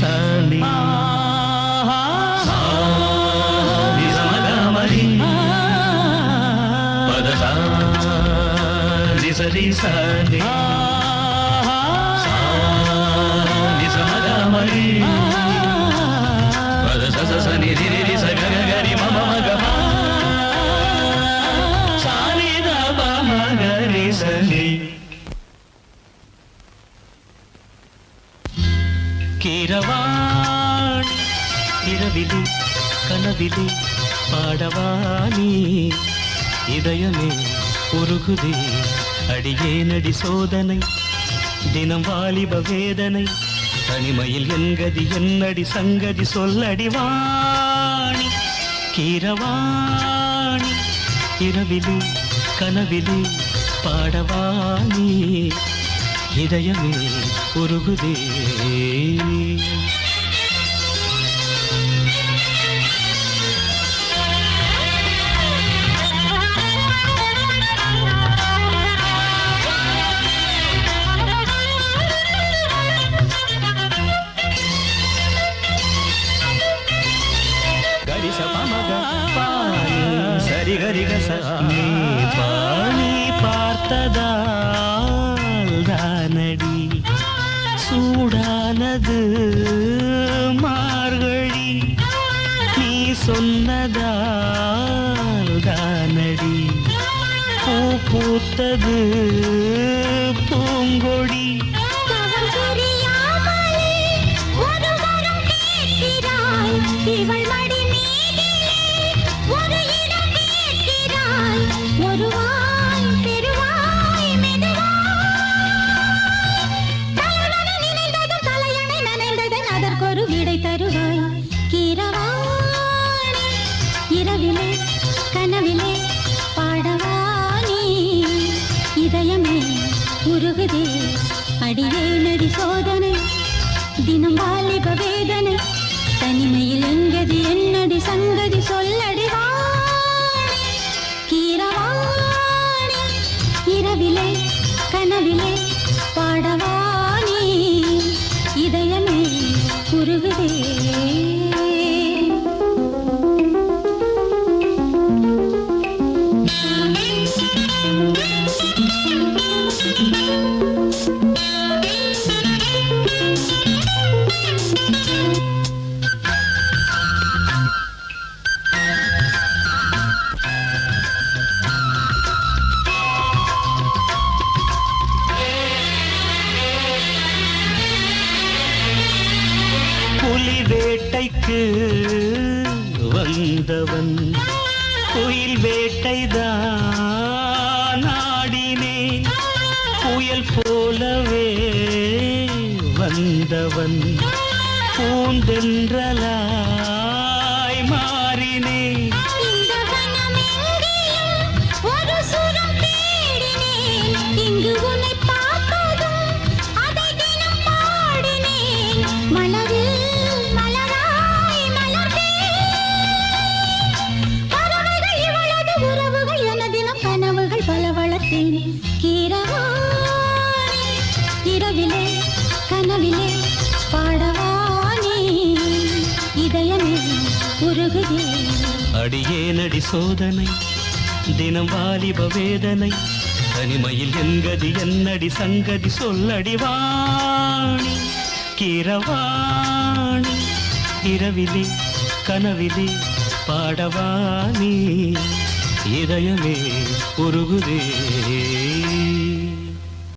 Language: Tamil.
சாணி நிசமகமரி பதசா நிசரி சாணி நிசமகமரி பதச சனி ரிரி சககரி மம மகம சாணி தப மகரி சனி. கீரவாணி இரவிலே கனவிலே பாடவானி இதயமே உருகுதே அடியே நடி சோதனை தினம் வாலிப வேதனை தனிமையில் என்கதி என்னடி சங்கதி சொல்லடி வாணி. கீரவாணி இரவிலே கனவிலே பாடவானி இதயமே உருகுதே. கரிச பமக பாணி சரி கரிகச நீ பாணி பார்த்ததால் தானடி சூடானது மார்கழி நீ சொன்னதால் தானடி பூ பூத்தது பூங்கொடி. இரவிலே கனவிலே பாடவானி இதயமே உருகுதே அடியே நடி சோதனை தினம் வாலிப வேதனை தனிமையில் எங்கதி என்னடி சங்கதி சொல்லடி வாணி. கீரவாணி இரவிலே கனவிலே பாடவானி இதயமே உருகுதே. புலி வேட்டைக்கு வந்தவன் குயில் வேட்டைதான் ஆடினே புயல் போலவே வந்தவன் பூந்தென்றலாய் மாறினே. இரவிலே கனவிலே பாடவானி இதயமே உருகுதே அடியே நடி சோதனை தினம் வாலிப வேதனை தனிமையில் என்கதி என்னடி சங்கதி சொல்லடி வாணி. கீரவாணி இரவிலே கனவிலே பாடவானி இதயமே உருகுதே.